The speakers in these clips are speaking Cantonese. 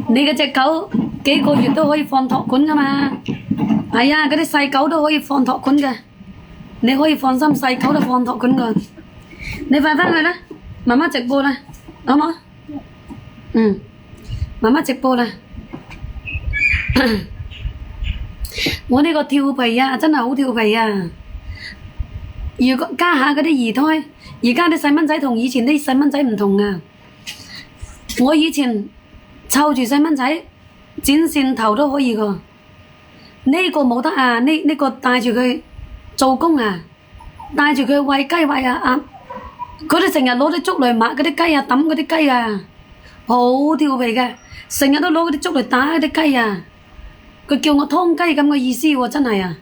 你嗰隻狗幾個月都可以放託管㗎嘛？係啊，嗰啲細狗都可以放託管嘅，你可以放心，細狗都放託管㗎。你快返去啦，媽媽直播啦，好冇？嗯，媽媽直播啦。我呢個調皮啊，真係好調皮啊！如果家下嗰啲二胎，而家啲細蚊仔同以前啲細蚊仔唔同啊！我以前湊住細蚊仔剪線頭都可以㗎，呢個冇得啊！呢個帶住佢做工啊，帶住佢餵雞餵鴨，佢哋成日攞啲竹嚟抹嗰啲雞啊，揼嗰啲雞啊，好調皮嘅，成日都攞嗰啲竹嚟打嗰啲雞啊！佢叫我劏雞咁嘅意思喎，真係啊！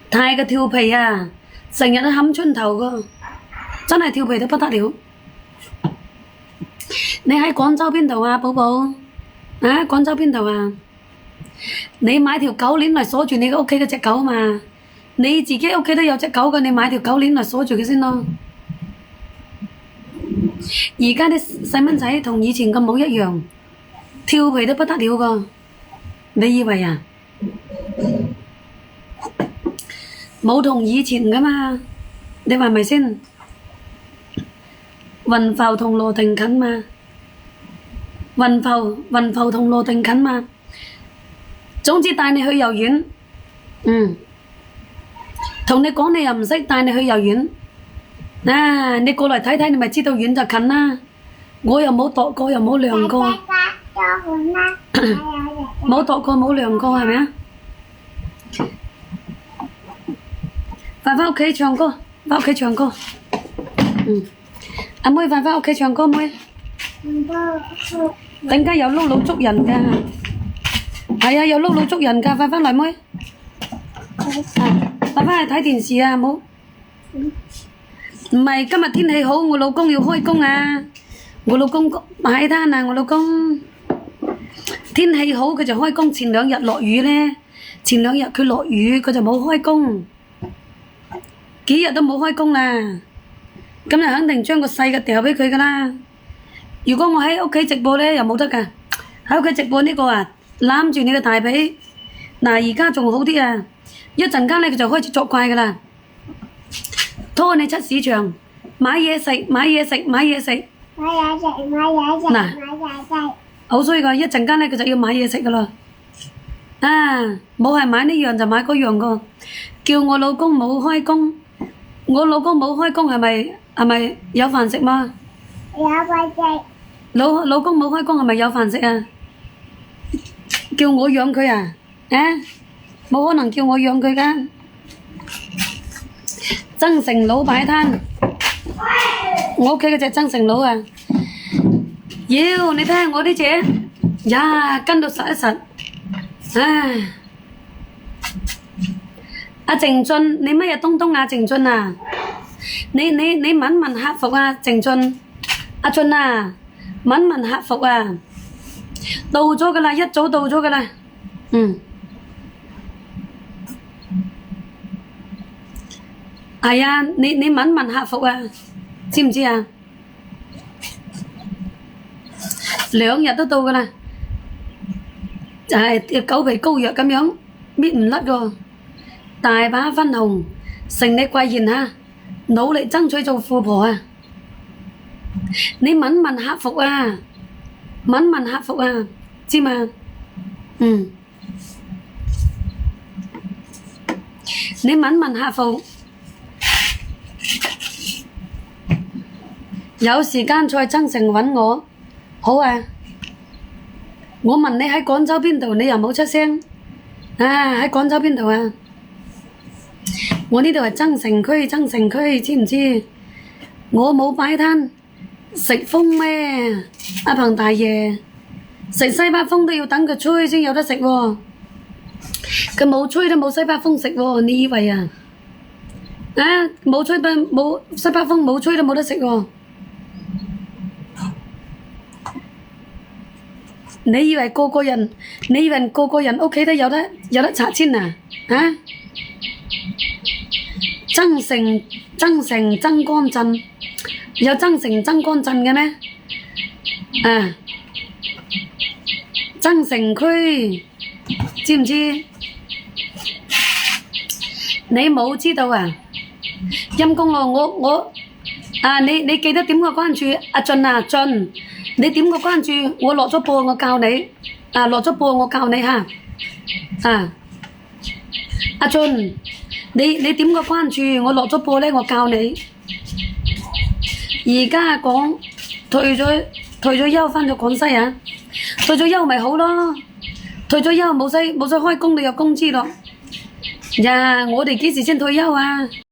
太過調皮啊！成日都冚春頭㗎，真係調皮到不得了。你喺廣州邊度啊，寶寶？啊，廣州邊度啊？你買條狗鏈嚟鎖住你個屋企嗰隻狗嘛？你自己屋企都有隻狗嘅，你買條狗鏈嚟鎖住佢先咯。而家啲細蚊仔同以前咁冇一樣，調皮都不得了㗎。你以為啊？冇同以前㗎嘛？你話咪先？雲浮同羅定近嘛？雲浮同羅定近嘛？總之帶你去幼兒園，同你講你又唔識，帶你去幼兒園，啊！你過嚟睇睇，你咪知道遠就近啦。我又冇度過，又冇量過，冇度過冇量過，係咪啊？快返屋企唱歌，返屋企唱歌。阿妹快返屋企唱歌，妹。陣間有碌佬捉人㗎，係啊，有碌佬捉人㗎，快返嚟妹。快返去睇電視啊，冇。唔係今日天氣好，我老公要開工啊。我老公擺攤啊，我老公天氣好佢就開工。前兩日落雨咧，前兩日佢落雨佢就冇開工。幾日都冇開工啦，今日肯定將個細嘅掉俾佢㗎啦。如果我喺屋企直播咧，又冇得㗎。喺屋企直播呢個啊，攬住你個大髀。嗱，而家仲好啲啊，一陣間咧佢就開始作怪㗎啦，拖你出市場買嘢食，買嘢食，買嘢食。嗱，好衰㗎，一陣間咧佢就要買嘢食㗎啦。啊，冇係買呢樣就買嗰樣㗎，叫我老公冇開工。我老公冇開工係咪有飯食嘛？有飯食。老公冇開工係咪有飯食啊？叫我養佢啊？冇可能叫我養佢㗎。增城佬擺攤，我屋企嗰隻增城佬啊！妖，你睇下我呢隻，呀跟到實一實，唉！阿靜俊，你乜嘢東東啊？靜俊啊，你問客服啊？靜俊，阿俊啊，問客服啊，到咗㗎啦，一早到咗㗎啦，係啊，你問客服啊，知唔知啊？2日都到㗎啦，就係狗皮膏藥咁樣搣唔甩㗎。大把分紅，承你貴言嚇，努力爭取做富婆啊！你問客服啊，問客服啊，知嘛？你問客服，有時間再增城揾我，好啊！我問你喺廣州邊度，你又冇出聲，喺廣州邊度啊？我呢度係增城區，知唔知？我冇擺攤食風咩？阿彭大爺食西北風都要等佢吹先有得食喎，佢冇吹都冇西北風食喎，你以為啊？冇西北風冇吹都冇得食喎，你以為個個人屋企都有得拆遷啊？增城增江鎮有增城增江鎮嘅咩？增城區，知唔知？你冇知道啊？陰公啊！我啊，你記得點個關注阿俊啊俊，你點個關注，我落咗播我教你啊，落咗播我教你嚇啊！阿俊，你點個關注，我落咗播咧，我教你。而家講退咗休翻咗廣西啊，退咗休咪好咯，退咗休冇使開工，你有工資咯。呀，我哋幾時先退休啊？